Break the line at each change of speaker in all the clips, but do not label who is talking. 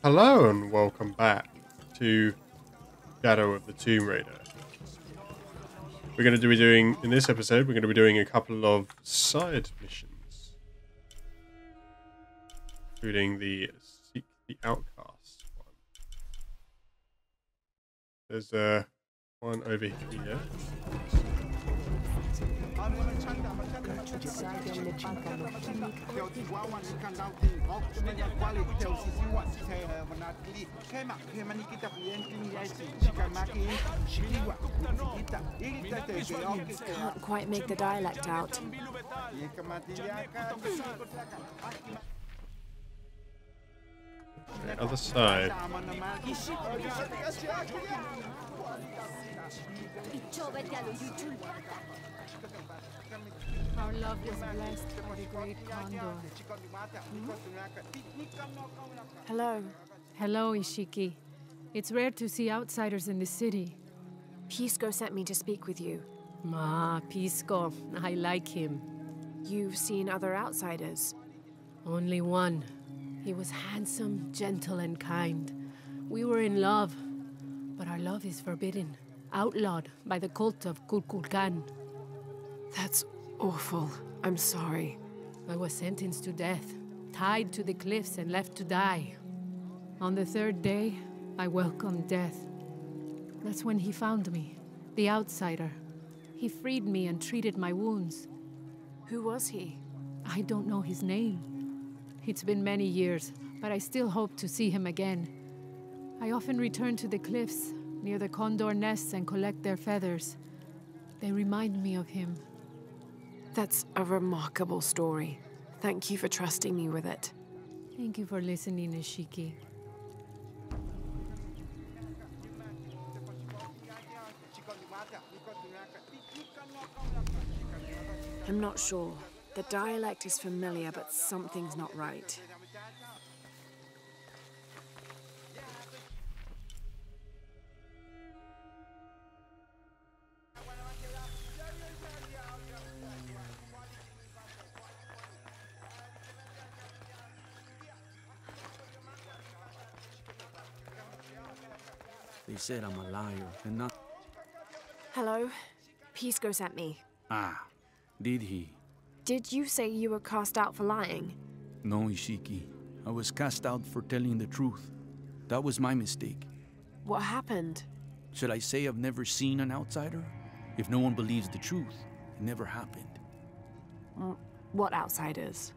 Hello and welcome back to Shadow of the Tomb Raider. We're going to be doing, in this episode, we're going to be doing a couple of side missions, including the Seek the Outcast one. There's one over here.
Can't quite make the dialect out.
The other side.
Our love was blessed by the great condor. Hello.
Hello, Ishiki. It's rare to see outsiders in the city.
Pisco sent me to speak with you.
Pisco. I like him.
You've seen other outsiders?
Only one. He was handsome, gentle, and kind. We were in love, but our love is forbidden, outlawed by the cult of Kukulkan.
That's awful. I'm sorry.
I was sentenced to death, tied to the cliffs and left to die. On the third day, I welcomed death. That's when he found me, the outsider. He freed me and treated my wounds.
Who was he?
I don't know his name. It's been many years, but I still hope to see him again. I often return to the cliffs, near the condor nests, and collect their feathers. They remind me of him.
That's a remarkable story. Thank you for trusting me with it.
Thank you for listening, Ishiki.
I'm not sure. The dialect is familiar, but something's not right.
They said I'm a liar and not...
Hello? Pisco sent me.
Ah, did he?
Did you say you were cast out for lying?
No, Ishiki. I was cast out for telling the truth. That was my mistake.
What happened?
Should I say I've never seen an outsider? If no one believes the truth, it never happened.
What outsiders?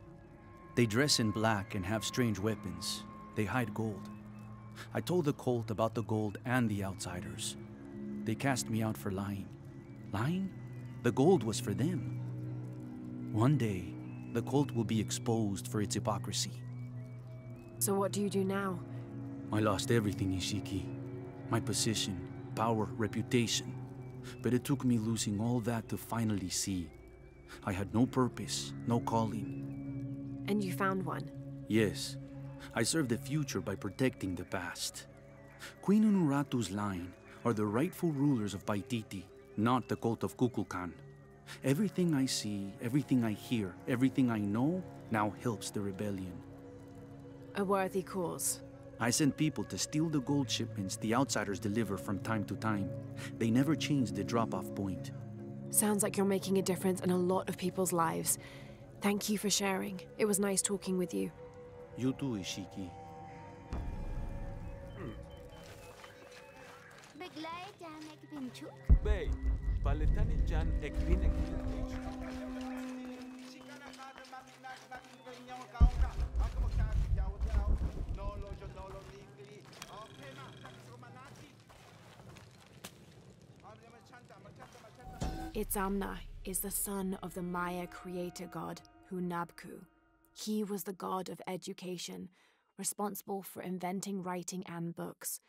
They dress in black and have strange weapons. They hide gold. I told the cult about the gold and the outsiders. They cast me out for lying. Lying? The gold was for them. One day, the cult will be exposed for its hypocrisy.
So what do you do now?
I lost everything, Ishiki. My position, power, reputation. But it took me losing all that to finally see. I had no purpose, no calling.
And you found one?
Yes. I serve the future by protecting the past. Queen Unuratu's line are the rightful rulers of Paititi, not the cult of Kukulkan. Everything I see, everything I hear, everything I know now helps the rebellion.
A worthy cause.
I send people to steal the gold shipments the outsiders deliver from time to time. They never change the drop-off point.
Sounds like you're making a difference in a lot of people's lives. Thank you for sharing. It was nice talking with you.
You too, Ishiki.
Bey, paletani jan ekvine
Itzamna is the son of the Maya creator god, Hunabku. He was the god of education, responsible for inventing writing and books.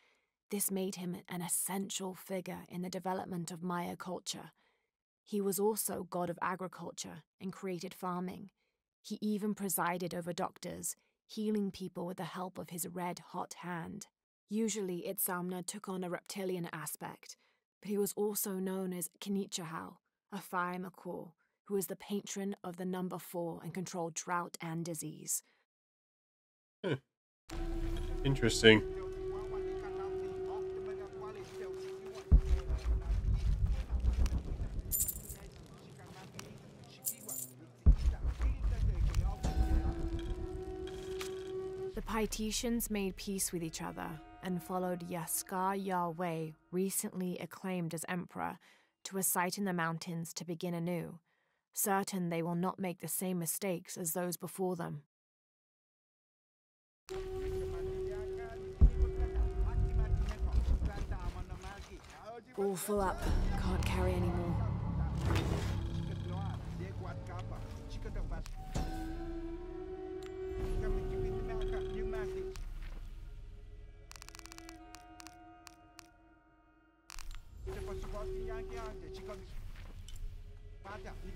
This made him an essential figure in the development of Maya culture. He was also god of agriculture and created farming. He even presided over doctors, healing people with the help of his red-hot hand. Usually, Itzamna took on a reptilian aspect, but he was also known as Kinichahau, a fire macaw, who is the patron of the number 4 and controlled drought and disease.
Interesting.
The Paititians made peace with each other and followed Yaskar Yahweh, recently acclaimed as emperor, to a site in the mountains to begin anew, certain they will not make the same mistakes as those before them. All full up, can't carry anymore.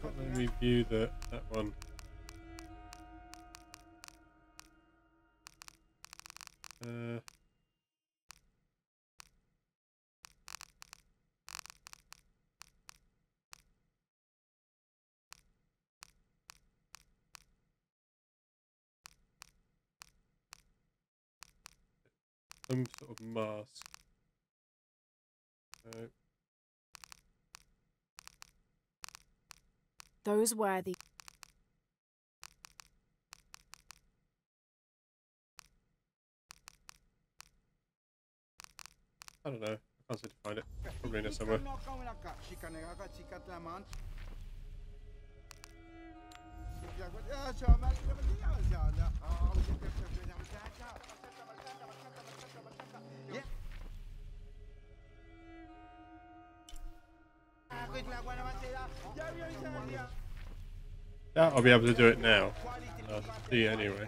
Let me view that one. Some sort of mask.
Those were the
I don't know. I can't seem to find it. Probably in there somewhere. Yeah, I'll be able to do it now. I'll see anyway.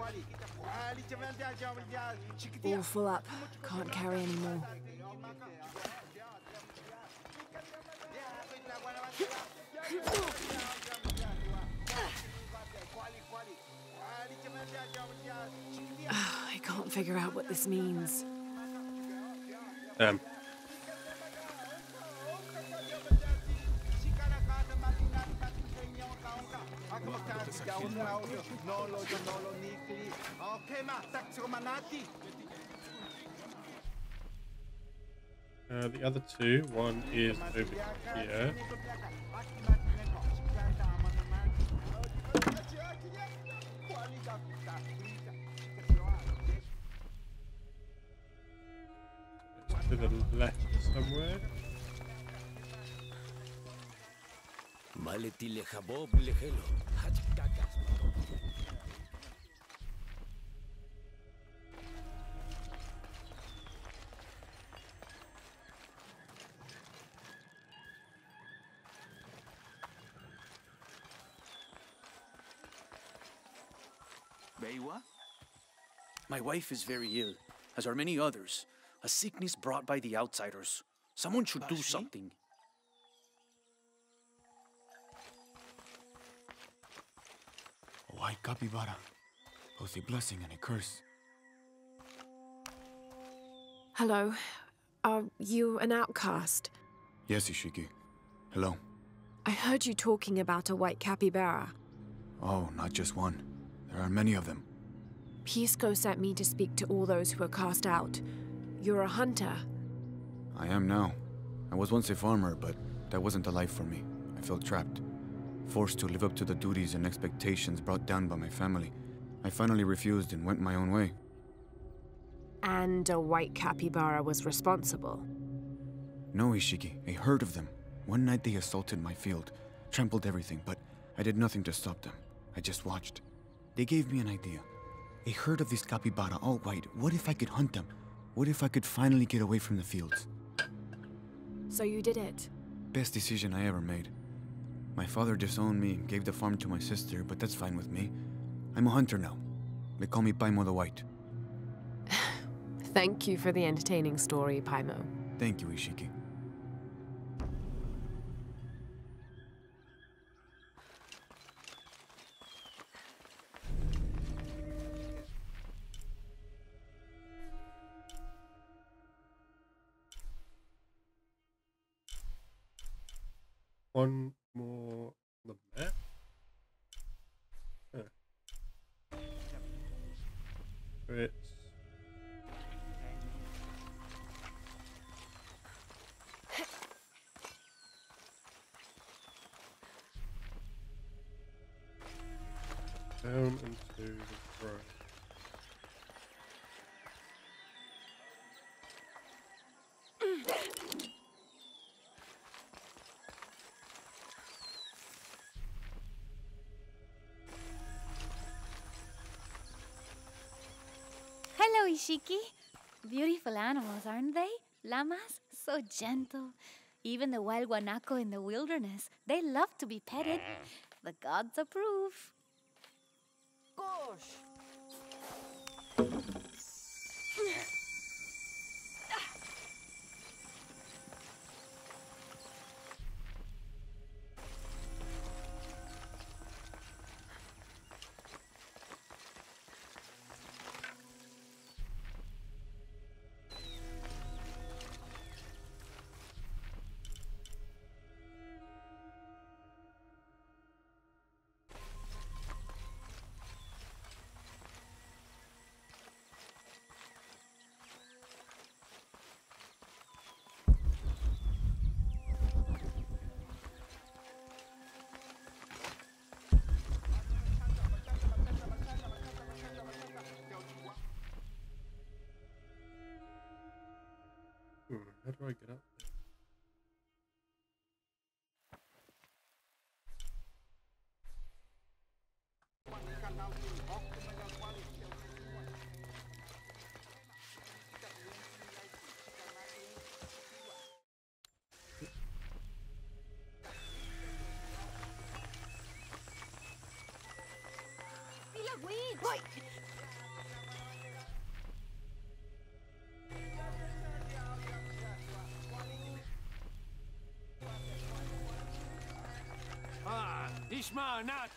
all full up, can't carry anymore. I can't figure out what this means.
Damn. The other two, one is over here. It's to the left somewhere.
My wife is very ill, as are many others. A sickness brought by the outsiders. Someone should do something.
A white capybara, both a blessing and a curse.
Hello. Are you an outcast?
Yes, Ishiki. Hello.
I heard you talking about a white capybara.
Oh, not just one. There are many of them.
Pisco sent me to speak to all those who were cast out. You're a hunter.
I am now. I was once a farmer, but that wasn't the life for me. I felt trapped. Forced to live up to the duties and expectations brought down by my family. I finally refused and went my own way.
And a white capybara was responsible.
No, Ishiki. A herd of them. One night they assaulted my field, trampled everything, but I did nothing to stop them. I just watched. They gave me an idea. A herd of these capybara, all white. What if I could hunt them? What if I could finally get away from the fields?
So you did it.
Best decision I ever made. My father disowned me and gave the farm to my sister, but that's fine with me. I'm a hunter now. They call me Paimon the White.
Thank you for the entertaining story, Paimon.
Thank you, Ishiki.
One more on the map. Huh. It's
Ishiki. Beautiful animals, aren't they? Llamas, so gentle. Even the wild guanaco in the wilderness, they love to be petted. The gods approve.
Gosh!
How do I get up there?
Ishma, not!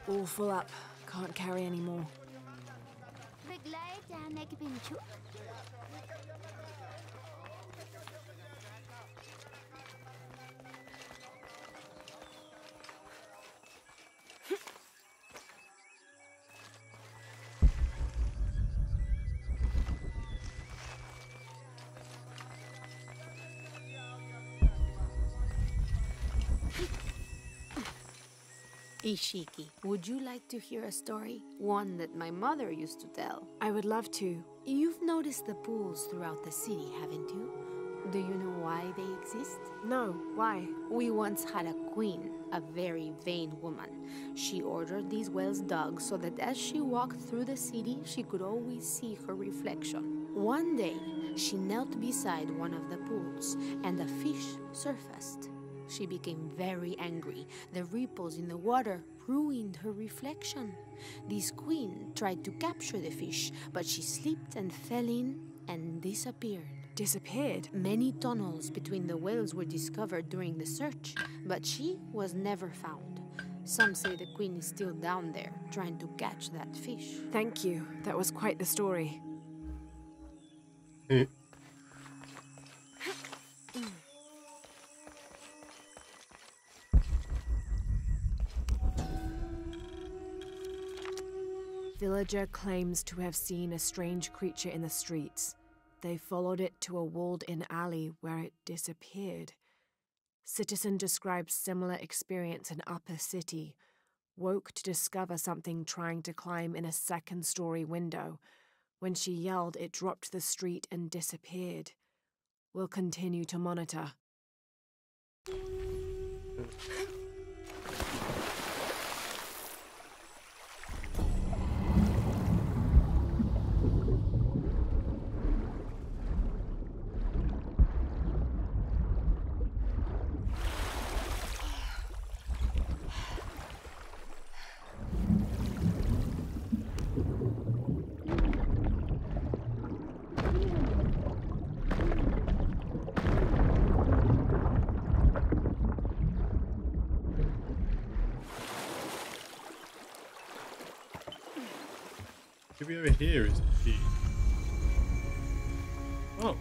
All full up. Can't carry any more.
Ishiki, would you like to hear a story? One that my mother used to tell.
I would love to.
You've noticed the pools throughout the city, haven't you? Do you know why they exist?
No, why?
We once had a queen, a very vain woman. She ordered these wells dug so that as she walked through the city, she could always see her reflection. One day, she knelt beside one of the pools, and a fish surfaced. She became very angry. The ripples in the water ruined her reflection. This queen tried to capture the fish, but she slipped and fell in and disappeared.
Disappeared?
Many tunnels between the wells were discovered during the search, but she was never found. Some say the queen is still down there, trying to catch that fish.
Thank you. That was quite the story. Villager claims to have seen a strange creature in the streets. They followed it to a walled-in alley where it disappeared. Citizen describes similar experience in Upper City. Woke to discover something trying to climb in a second-story window. When she yelled, it dropped to the street and disappeared. We'll continue to monitor.
Maybe over here is the key. Oh.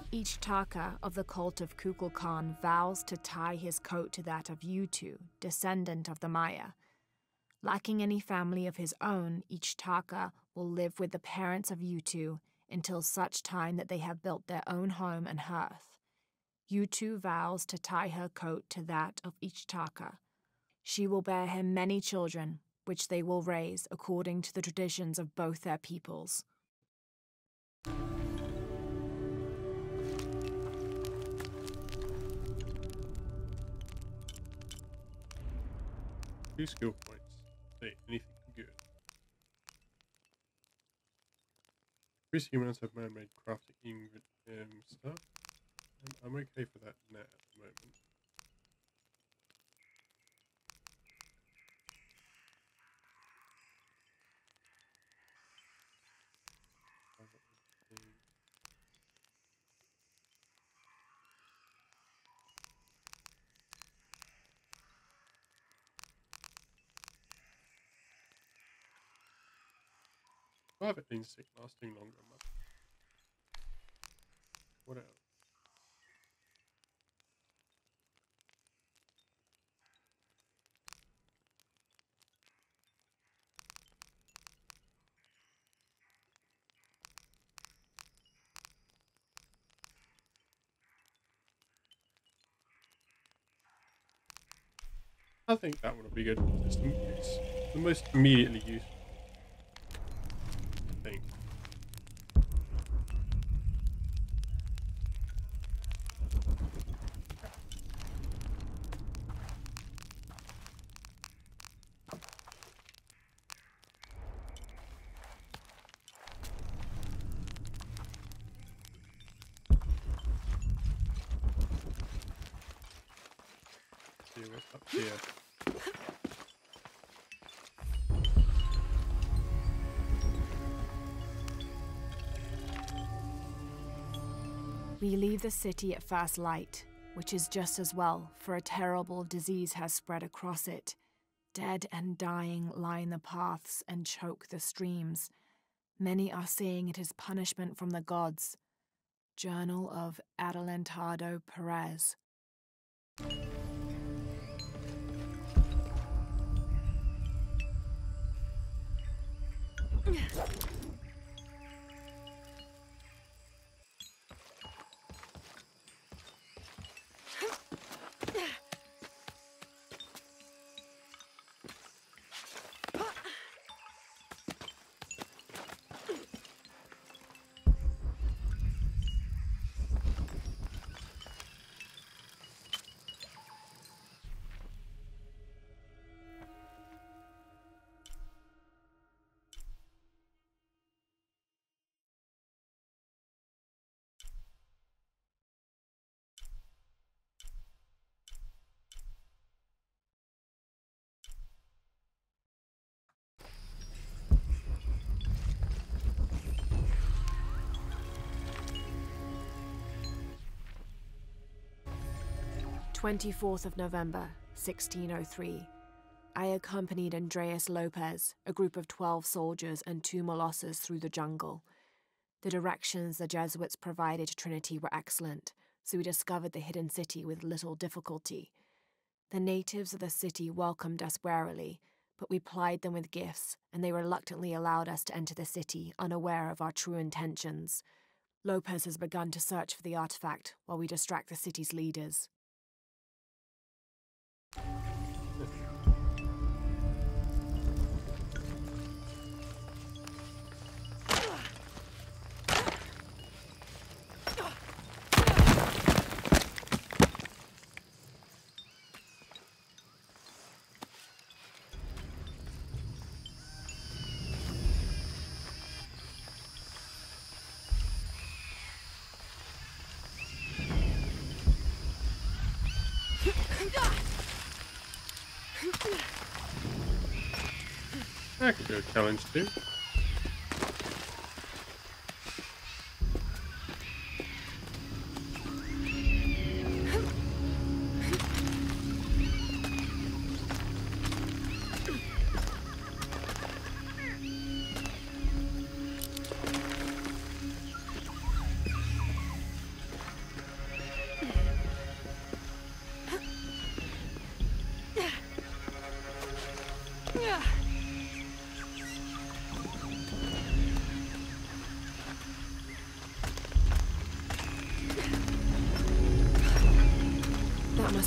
Each Taka of the cult of Kukulkan vows to tie his coat to that of Yutu, descendant of the Maya. Lacking any family of his own, each Taka will live with the parents of Yutu until such time that they have built their own home and hearth. Yutu vows to tie her coat to that of each Taka. She will bear him many children, which they will raise according to the traditions of both their peoples.
2 skill points. Say anything good. Increase humans have man-made crafting stuff. And I'm okay for that now at the moment. Private insect lasting longer. What else? I think that one will be good. It's the most immediately useful. I think. See what's up here.
We leave the city at first light, which is just as well, for a terrible disease has spread across it. Dead and dying line the paths and choke the streams. Many are saying it is punishment from the gods. Journal of Adelantado Perez. November 1603. I accompanied Andreas Lopez, a group of 12 soldiers and 2 Molosses through the jungle. The directions the Jesuits provided to Trinity were excellent, so we discovered the hidden city with little difficulty. The natives of the city welcomed us warily, but we plied them with gifts, and they reluctantly allowed us to enter the city, unaware of our true intentions. Lopez has begun to search for the artifact while we distract the city's leaders.
That could be a challenge too.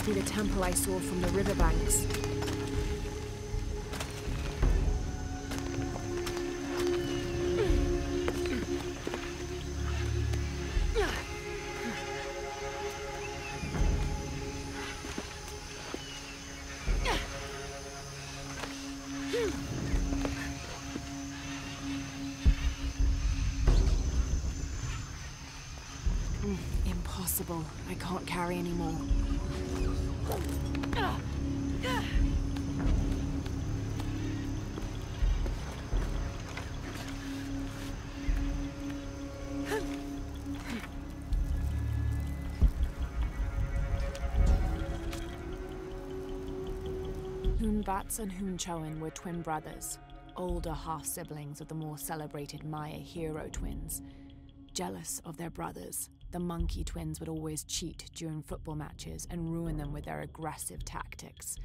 be the temple I saw from the riverbanks. Impossible. I can't carry anymore. Hunbats and Hunchoin were twin brothers, older half-siblings of the more celebrated Maya hero twins. Jealous of their brothers, the monkey twins would always cheat during football matches and ruin them with their aggressive tactics.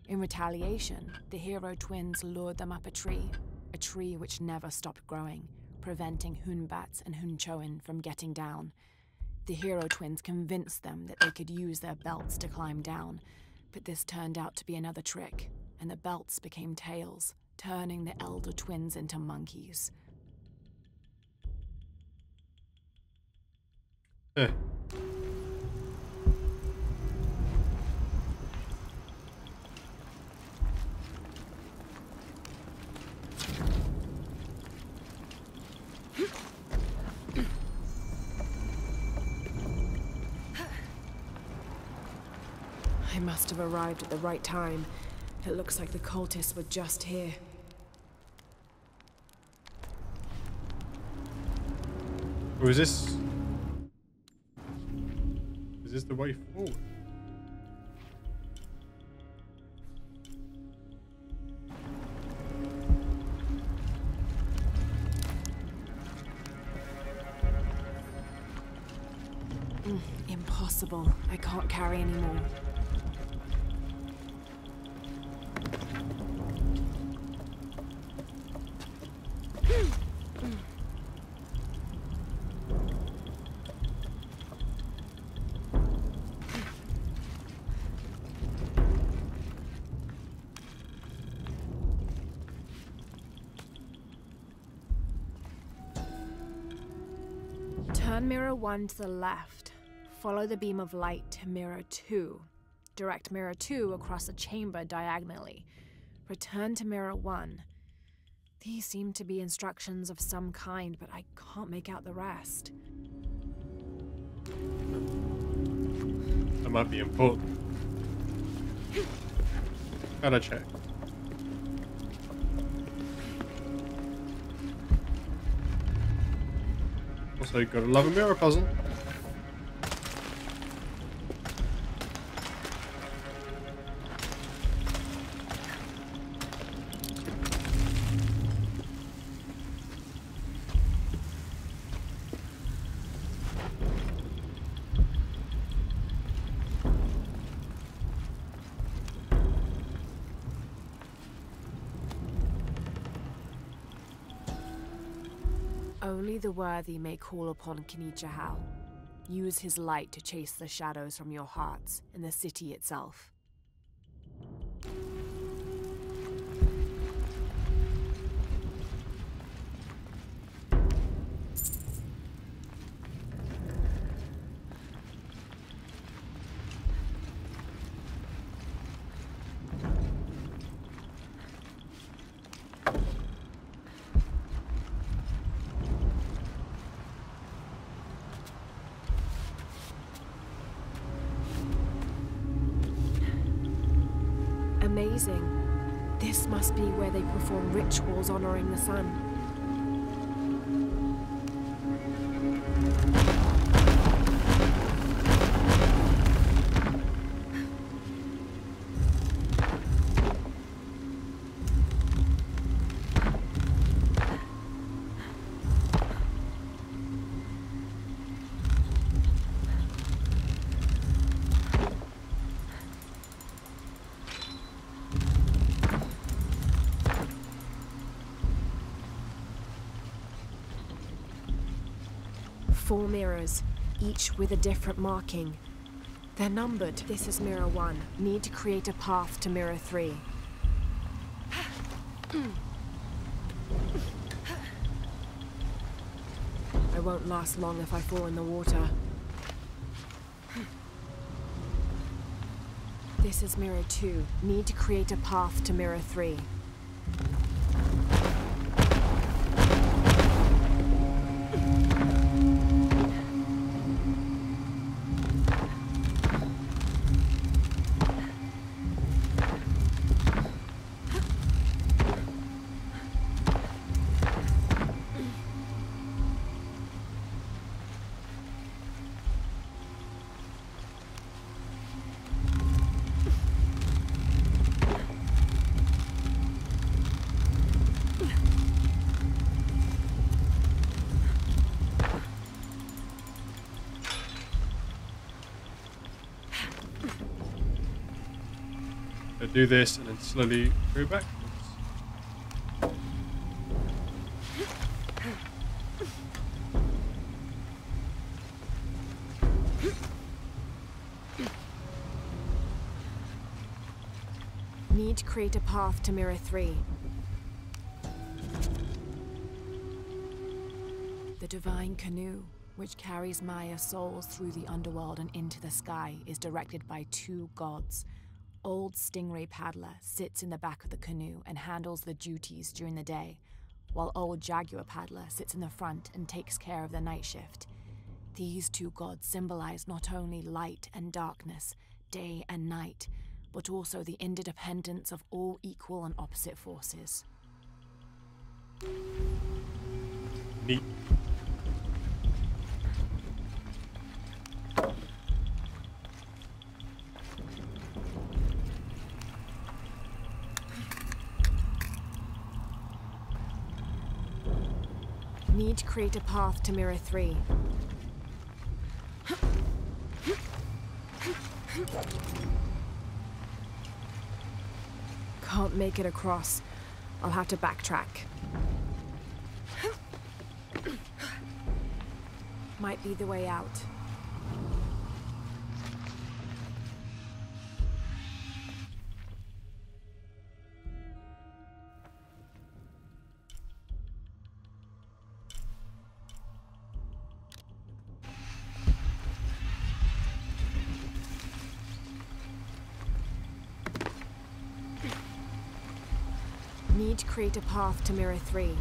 In retaliation, the hero twins lured them up a tree which never stopped growing, preventing Hunbats and Hunchoin from getting down. The hero twins convinced them that they could use their belts to climb down, but this turned out to be another trick, and the belts became tails, turning the elder twins into monkeys. I must have arrived at the right time. It looks like the cultists were just here.
Or is this the way forward?
Impossible. I can't carry anymore. Turn mirror 1 to the left. Follow the beam of light to mirror 2. Direct mirror 2 across the chamber diagonally. Return to mirror 1. These seem to be instructions of some kind, but I can't make out the rest.
That might be important. Gotta check. Also, gotta love a mirror puzzle.
Only the worthy may call upon Kinichahal. Use his light to chase the shadows from your hearts and the city itself. Amazing. This must be where they perform rituals honoring the sun. Four mirrors, each with a different marking. They're numbered. This is Mirror 1. Need to create a path to Mirror 3. I won't last long if I fall in the water. This is Mirror 2. Need to create a path to Mirror 3.
Do this and then slowly go backwards.
Need to create a path to Mirror 3. The divine canoe, which carries Maya's souls through the underworld and into the sky, is directed by 2 gods. Old Stingray Paddler sits in the back of the canoe and handles the duties during the day, while Old Jaguar Paddler sits in the front and takes care of the night shift. These 2 gods symbolize not only light and darkness, day and night, but also the interdependence of all equal and opposite forces.
Neat.
Need to create a path to Mirror 3. Can't make it across. I'll have to backtrack. Might be the way out. Need to create a path to Mirror 3.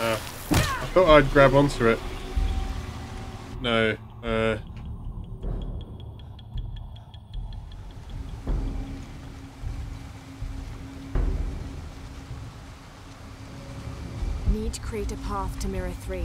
I thought I'd grab onto it. No,
Need to create a path to Mirror 3.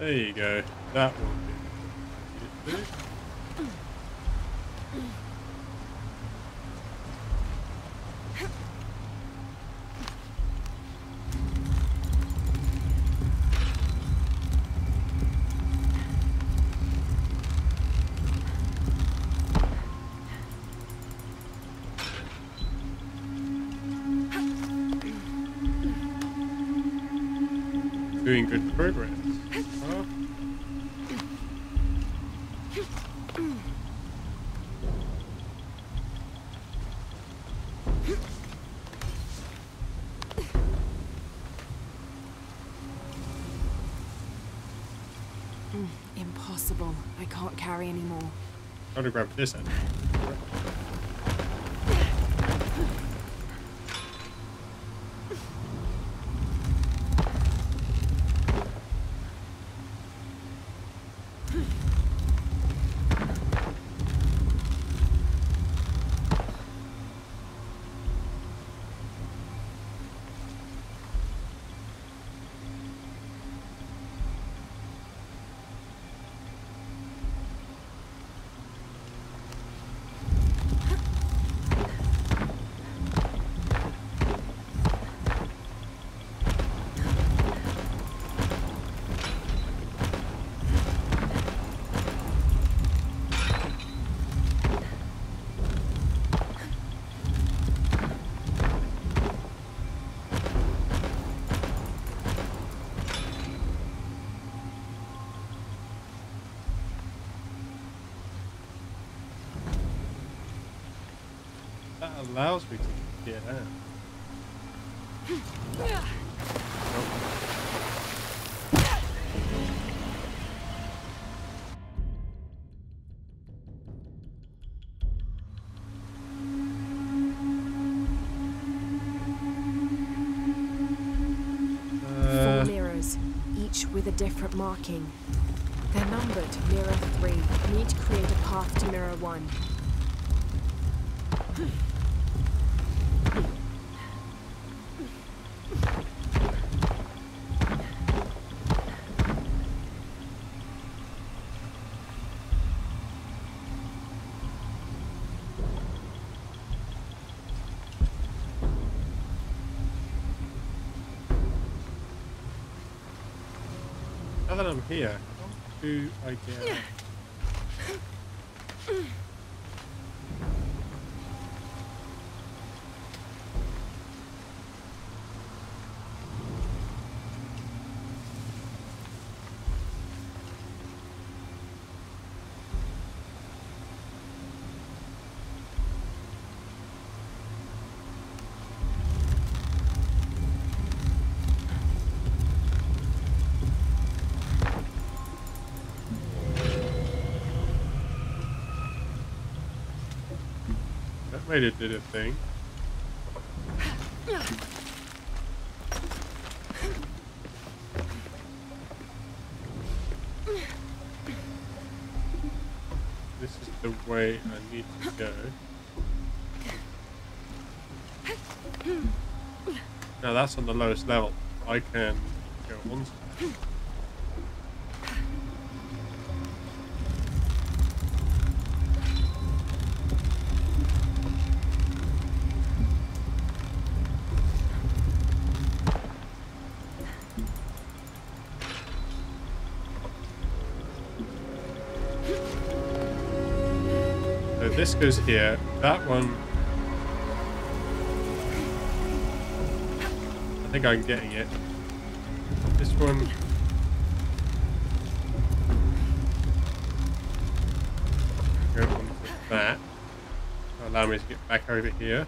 there you go. That will do. doing good progress. Huh?
Impossible. I can't carry anymore.
How to grab this end? That allows me to get out.
Four mirrors, each with a different marking. They're numbered mirror 3. Need to create a path to mirror 1.
Now that I'm here, how do I get out? Made it did a thing. This is the way I need to go. Now that's on the lowest level. I can go on to that. This goes here. That one, I think I'm getting it. This one, go on to that. Allow me to get back over here.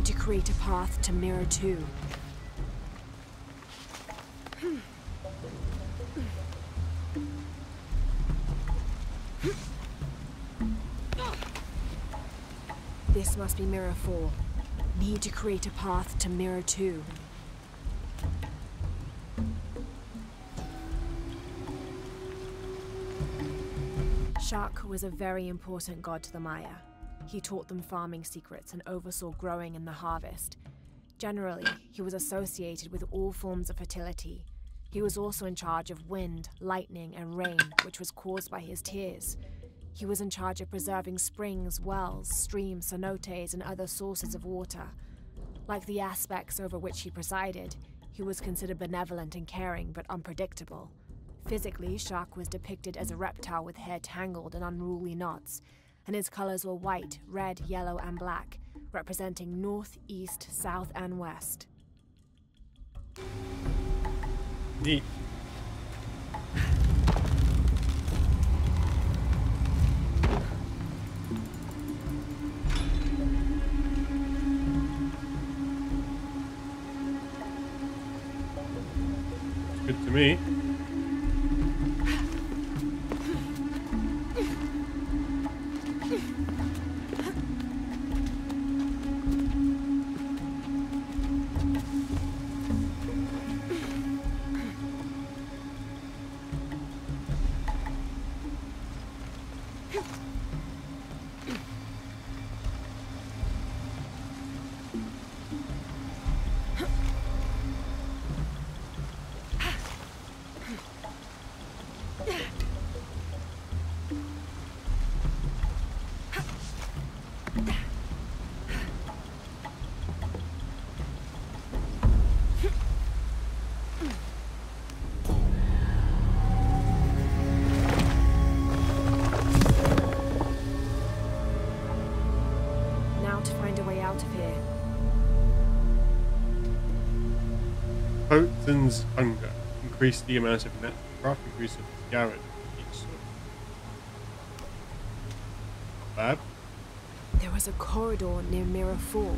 To create a path to mirror 2. This must be mirror 4. need to create a path to Mirror 2. Shak was a very important god to the Maya. He taught them farming secrets and oversaw growing and the harvest. Generally, he was associated with all forms of fertility. He was also in charge of wind, lightning, and rain, which was caused by his tears. He was in charge of preserving springs, wells, streams, cenotes, and other sources of water. Like the aspects over which he presided, he was considered benevolent and caring, but unpredictable. Physically, Shak was depicted as a reptile with hair tangled in unruly knots, and his colors were white, red, yellow, and black, representing north, east, south, and west.
Neat. Good to me. Khotan's hunger increased the amount of natural crafting resources gathered from each source. Not bad.
There was a corridor near Mirror 4.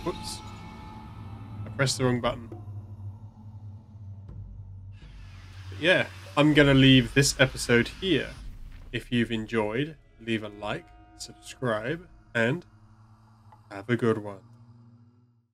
Whoops. I pressed the wrong button. But yeah, I'm going to leave this episode here. If you've enjoyed, leave a like, subscribe, and have a good one.